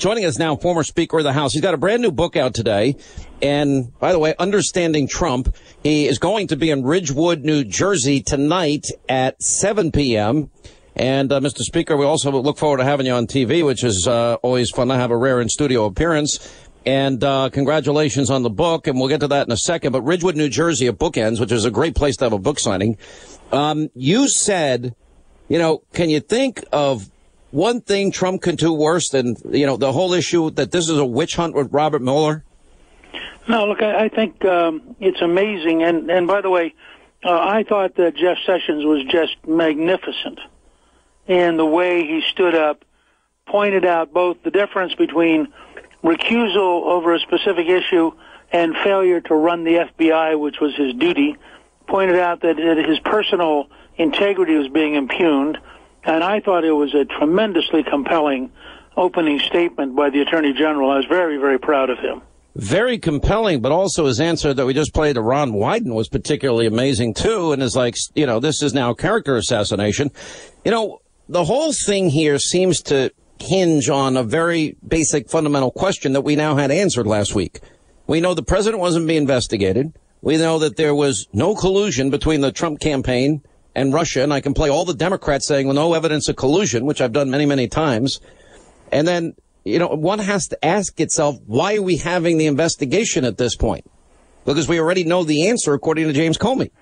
Joining us now, former Speaker of the House. He's got a brand new book out today. And by the way, Understanding Trump. He is going to be in Ridgewood, New Jersey tonight at 7 p.m. And, Mr. Speaker, we also look forward to having you on TV, which is always fun to have a rare in-studio appearance. And congratulations on the book, and we'll get to that in a second. But Ridgewood, New Jersey at Bookends, which is a great place to have a book signing. You said, can you think of one thing Trump can do worse than, the whole issue that this is a witch hunt with Robert Mueller? No, look, I think it's amazing. And by the way, I thought that Jeff Sessions was just magnificent in the way he stood up, pointed out both the difference between recusal over a specific issue and failure to run the FBI, which was his duty, pointed out that his personal integrity was being impugned. And I thought it was a tremendously compelling opening statement by the Attorney General. I was very, very proud of him. Very compelling, but also his answer that we just played to Ron Wyden was particularly amazing, too, and is like, this is now character assassination. The whole thing here seems to hinge on a very basic fundamental question that we now had answered last week. We know the president wasn't being investigated. We know that there was no collusion between the Trump campaign and Russia, and I can play all the Democrats saying, well, no evidence of collusion, which I've done many, many times. And then, one has to ask itself, why are we having the investigation at this point? Because we already know the answer, according to James Comey.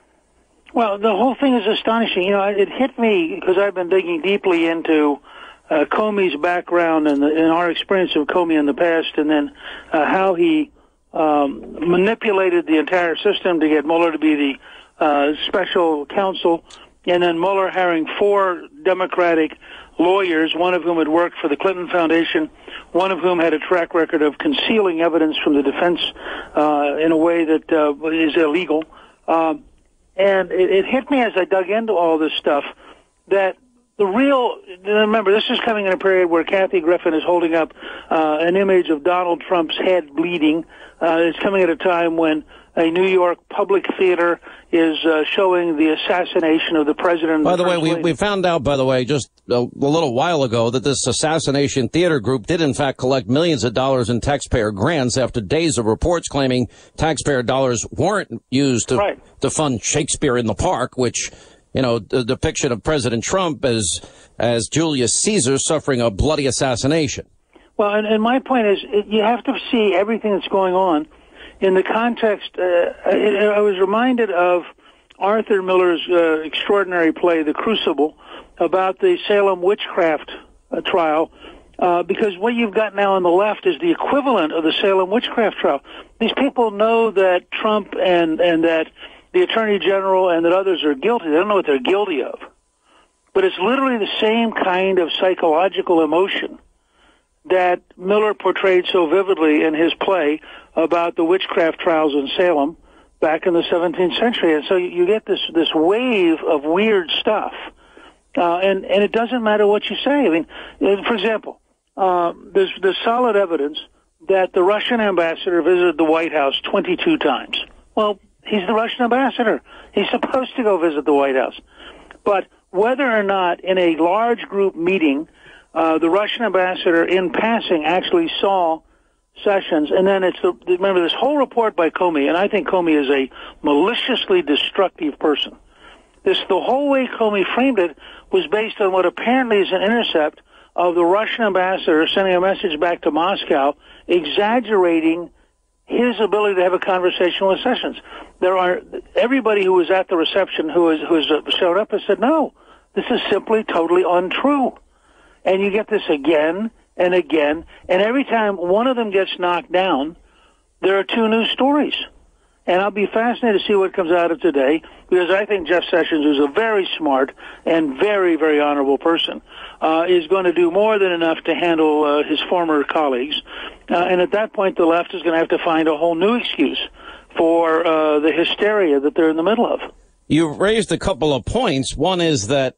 Well, the whole thing is astonishing. It hit me because I've been digging deeply into Comey's background and our experience of Comey in the past, and then how he manipulated the entire system to get Mueller to be the special counsel, and then Mueller hiring 4 Democratic lawyers, one of whom had worked for the Clinton Foundation, one of whom had a track record of concealing evidence from the defense in a way that is illegal. And it hit me as I dug into all this stuff that remember, this is coming in a period where Kathy Griffin is holding up an image of Donald Trump's head bleeding. It's coming at a time when a New York public theater is showing the assassination of the president. By the way, we found out, just a little while ago, that this assassination theater group did, in fact, collect millions of dollars in taxpayer grants after days of reports claiming taxpayer dollars weren't used to fund Shakespeare in the Park, which, the depiction of President Trump as Julius Caesar suffering a bloody assassination. Well, and my point is, you have to see everything that's going on in the context. I was reminded of Arthur Miller's extraordinary play, The Crucible, about the Salem witchcraft trial, because what you've got now on the left is the equivalent of the Salem witchcraft trial. These people know that Trump and that the Attorney General and that others are guilty. They don't know what they're guilty of. But it's literally the same kind of psychological emotion that Miller portrayed so vividly in his play about the witchcraft trials in Salem back in the 17th century. And so you get this wave of weird stuff. And it doesn't matter what you say. I mean, for example, there's solid evidence that the Russian ambassador visited the White House 22 times. Well, he's the Russian ambassador. He's supposed to go visit the White House. But whether or not in a large group meeting, the Russian ambassador in passing actually saw Sessions, and then remember this whole report by Comey, and I think Comey is a maliciously destructive person. The whole way Comey framed it was based on what apparently is an intercept of the Russian ambassador sending a message back to Moscow, exaggerating his ability to have a conversation with Sessions. Everybody who was at the reception who showed up has said, no, this is simply totally untrue. And you get this again and again, and every time one of them gets knocked down, there are 2 new stories. And I'll be fascinated to see what comes out of today, because I think Jeff Sessions, who's a very smart and very, very honorable person, is going to do more than enough to handle his former colleagues. And at that point, the left is going to have to find a whole new excuse for the hysteria that they're in the middle of. You've raised a couple of points. One is that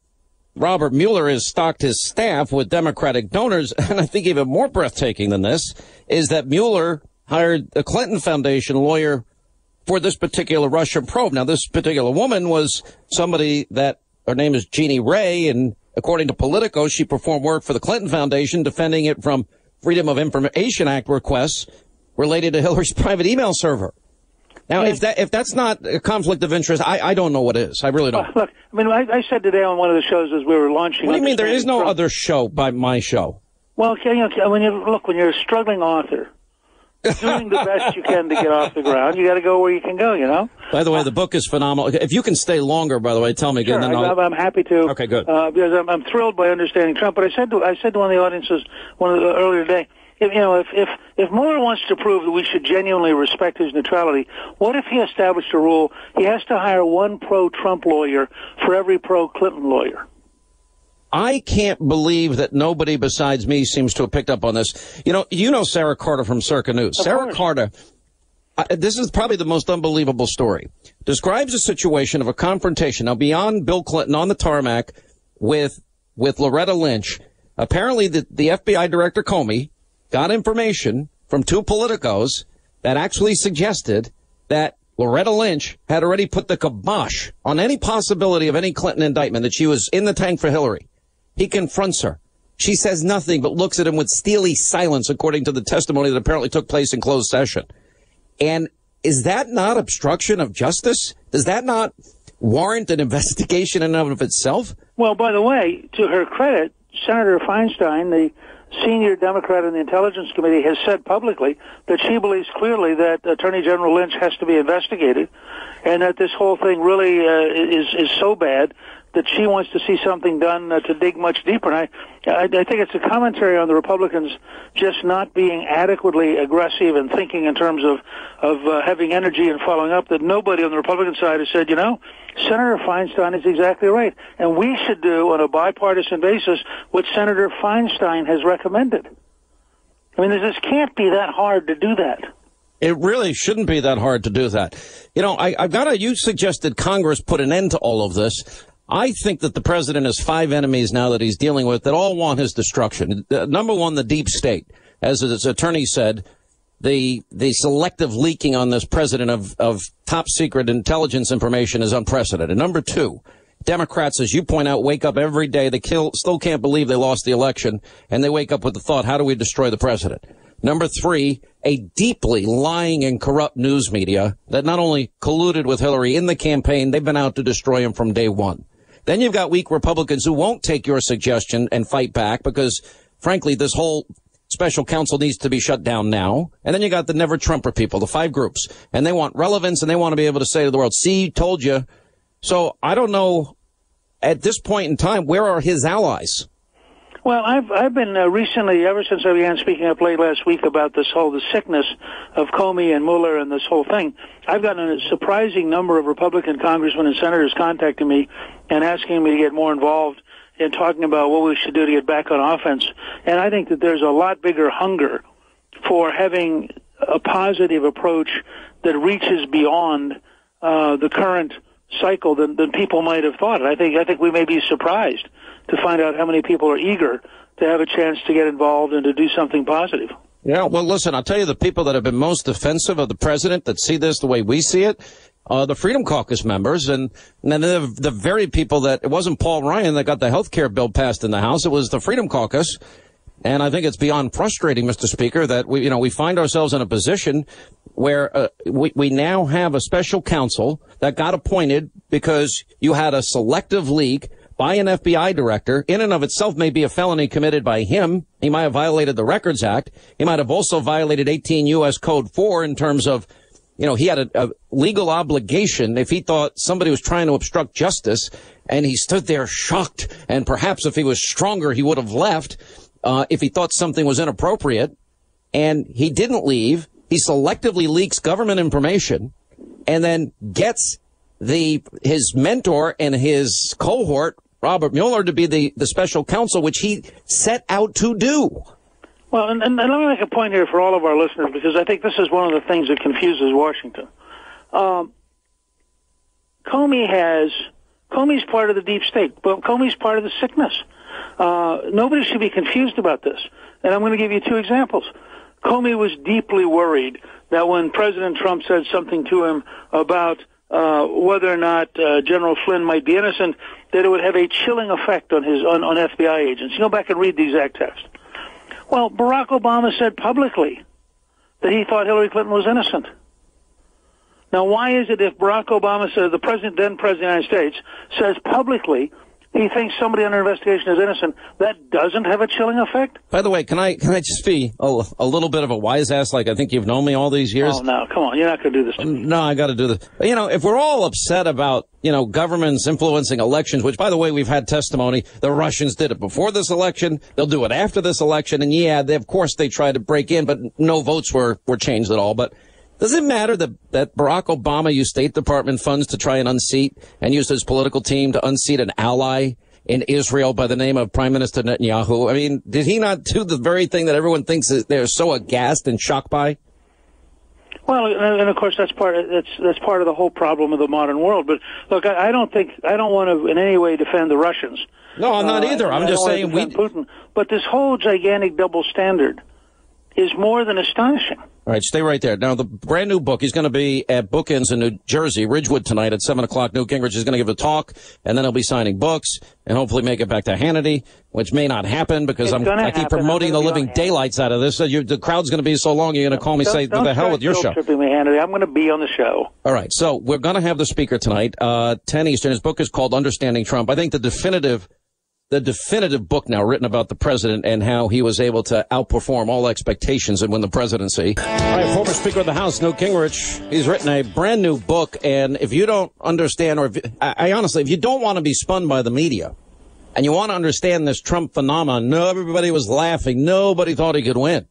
Robert Mueller has stocked his staff with Democratic donors, and I think even more breathtaking than this is that Mueller hired a Clinton Foundation lawyer for this particular Russian probe. Now, this particular woman was somebody that, her name is Jeannie Ray, and according to Politico, she performed work for the Clinton Foundation, defending it from Freedom of Information Act requests related to Hillary's private email server. Now, if that's not a conflict of interest, I don't know what is. I really don't. Look, I mean, I said today on one of the shows as we were launching. What do you mean there is no other show by my show? Well, when you're a struggling author, doing the best you can to get off the ground, you got to go where you can go, you know? By the way, the book is phenomenal. If you can stay longer, by the way, tell me again. Sure, then I'm happy to. Okay, good. Because I'm thrilled by understanding Trump. But I said to one of the audiences earlier today, if Mueller wants to prove that we should genuinely respect his neutrality, what if he established a rule he has to hire one pro-Trump lawyer for every pro-Clinton lawyer? I can't believe that nobody besides me seems to have picked up on this. You know Sarah Carter from Circa News. Sarah Carter, this is probably the most unbelievable story. Describes a situation of a confrontation. Now, beyond Bill Clinton on the tarmac with Loretta Lynch, apparently the FBI director Comey got information from two politicos that actually suggested that Loretta Lynch had already put the kibosh on any possibility of any Clinton indictment, that she was in the tank for Hillary. He confronts her. She says nothing but looks at him with steely silence, according to the testimony that apparently took place in closed session. And is that not obstruction of justice? Does that not warrant an investigation in and of itself? Well, by the way, to her credit, Senator Feinstein, the senior Democrat in the Intelligence Committee, has said publicly that she believes clearly that Attorney General Lynch has to be investigated, and that this whole thing really is so bad that she wants to see something done to dig much deeper. And I think it's a commentary on the Republicans just not being adequately aggressive and thinking in terms of having energy and following up, that nobody on the Republican side has said, Senator Feinstein is exactly right, and we should do on a bipartisan basis what Senator Feinstein has recommended. I mean, this can't be that hard to do that. It really shouldn't be that hard to do that. You suggested Congress put an end to all of this. I think that the president has five enemies now that he's dealing with that all want his destruction. Number one, the deep state. As his attorney said, the selective leaking on this president of top secret intelligence information is unprecedented. Number two, Democrats, as you point out, wake up every day. They still can't believe they lost the election, and they wake up with the thought, how do we destroy the president? Number three, a deeply lying and corrupt news media that not only colluded with Hillary in the campaign, they've been out to destroy him from day one. Then you've got weak Republicans who won't take your suggestion and fight back because, frankly, this whole special counsel needs to be shut down now. And then you got the never Trumper people, the five groups, and they want relevance and they want to be able to say to the world, see, told you. So I don't know at this point in time, where are his allies? Well, I've been recently, ever since I began speaking up late last week about the sickness of Comey and Mueller and this whole thing, I've gotten a surprising number of Republican congressmen and senators contacting me and asking me to get more involved in talking about what we should do to get back on offense. And I think that there's a lot bigger hunger for having a positive approach that reaches beyond the current cycle than people might have thought. And I think we may be surprised to find out how many people are eager to have a chance to get involved and to do something positive. Yeah, well, listen, I'll tell you the people that have been most defensive of the president that see this the way we see it, the Freedom Caucus members, and then the very people that, it wasn't Paul Ryan that got the health care bill passed in the House, it was the Freedom Caucus. And I think it's beyond frustrating, Mr. Speaker, that we find ourselves in a position where we now have a special counsel that got appointed because you had a selective leak by an FBI director. In and of itself may be a felony committed by him. He might have violated the Records Act. He might have also violated 18 U.S. Code 4 in terms of, he had a legal obligation if he thought somebody was trying to obstruct justice, and he stood there shocked, and perhaps if he was stronger, he would have left if he thought something was inappropriate. And he didn't leave. He selectively leaks government information and then gets his mentor and his cohort, Robert Mueller, to be the special counsel, which he set out to do. Well, and let me make a point here for all of our listeners, because I think this is one of the things that confuses Washington. Comey's part of the deep state, but Comey's part of the sickness. Nobody should be confused about this. And I'm going to give you two examples. Comey was deeply worried that when President Trump said something to him about whether or not General Flynn might be innocent, that it would have a chilling effect on FBI agents. You go back and read the exact text. Well, Barack Obama said publicly that he thought Hillary Clinton was innocent. Now, why is it if Barack Obama says, then President of the United States, says publicly he thinks somebody under investigation is innocent, that doesn't have a chilling effect? By the way, can I just be a little bit of a wise ass like I think you've known me all these years? Oh, no, come on. You're not going to do this to me. No, I got to do this. You know, if we're all upset about, governments influencing elections, which, by the way, we've had testimony, the Russians did it before this election, they'll do it after this election, and of course they tried to break in, but no votes were changed at all. But does it matter that Barack Obama used State Department funds to try and unseat and used his political team to unseat an ally in Israel by the name of Prime Minister Netanyahu? I mean, did he not do the very thing that everyone thinks they're so aghast and shocked by? Well, and of course that's part of the whole problem of the modern world. But look, I don't want to in any way defend the Russians. No, I'm not either. I'm just saying Putin. But this whole gigantic double standard is more than astonishing. All right, stay right there. Now, the brand new book, he's going to be at Bookends in New Jersey, Ridgewood tonight at 7 o'clock. Newt Gingrich is going to give a talk, and then he'll be signing books and hopefully make it back to Hannity, which may not happen because I keep promoting the living daylights out of this. So the crowd's going to be so long, you're going to call me say, "To the hell with your show." Tripping me, Hannity. I'm going to be on the show. All right, so we're going to have the speaker tonight, 10 Eastern. His book is called Understanding Trump. I think the definitive book now written about the president and how he was able to outperform all expectations and win the presidency. All right, former Speaker of the House, Newt Gingrich, he's written a brand new book. And if you don't understand, honestly, if you don't want to be spun by the media and you want to understand this Trump phenomenon, everybody was laughing. Nobody thought he could win.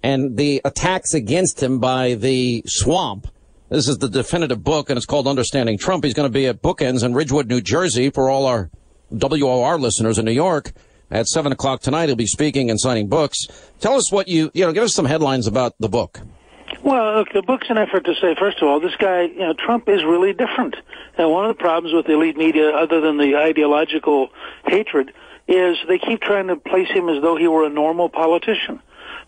And the attacks against him by the swamp. This is the definitive book, and it's called Understanding Trump. He's going to be at Bookends in Ridgewood, New Jersey for all our WOR listeners in New York at 7 o'clock tonight. He'll be speaking and signing books. Tell us what give us some headlines about the book. Well, look, the book's an effort to say, first of all, this guy, Trump is really different. And one of the problems with the elite media, other than the ideological hatred, is they keep trying to place him as though he were a normal politician.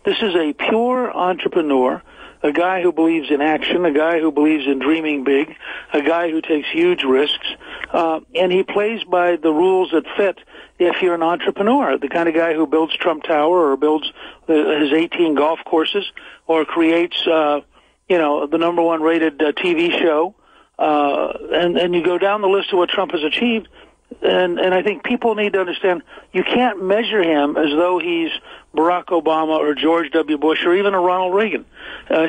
This is a pure entrepreneur, a guy who believes in action, a guy who believes in dreaming big, a guy who takes huge risks, and he plays by the rules that fit if you're an entrepreneur, the kind of guy who builds Trump Tower or builds his 18 golf courses or creates, the number one rated TV show, and you go down the list of what Trump has achieved. And I think people need to understand you can't measure him as though he's Barack Obama or George W. Bush or even a Ronald Reagan.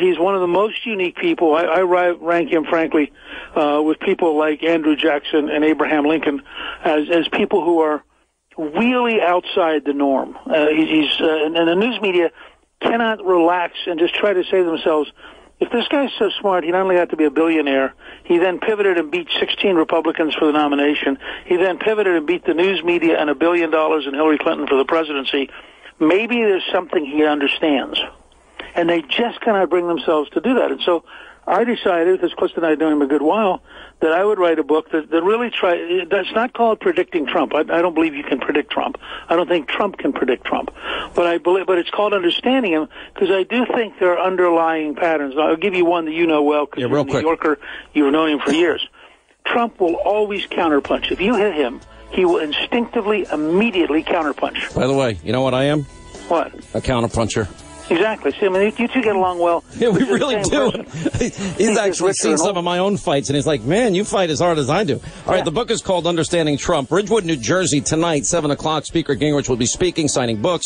He's one of the most unique people. I rank him, frankly, with people like Andrew Jackson and Abraham Lincoln as people who are really outside the norm. And the news media cannot relax and just try to say to themselves, if this guy's so smart, he not only got to be a billionaire, he then pivoted and beat 16 Republicans for the nomination. He then pivoted and beat the news media and $1 billion in Hillary Clinton for the presidency. Maybe there's something he understands. And they just cannot bring themselves to do that. And so I decided, because Clifton and I have known him a good while, that I would write a book that really that's not called Predicting Trump. I don't believe you can predict Trump. I don't think Trump can predict Trump. But it's called Understanding Him, because I do think there are underlying patterns. I'll give you one that you know well, because you're a New Yorker. You've known him for years. Trump will always counterpunch. If you hit him, he will instinctively, immediately counterpunch. By the way, you know what I am? What? A counterpuncher. Exactly. See, I mean, you two get along well. Yeah, we really do. He's actually seen some of my own fights, and he's like, man, you fight as hard as I do. All right, the book is called Understanding Trump. Ridgewood, New Jersey, tonight, 7 o'clock. Speaker Gingrich will be speaking, signing books.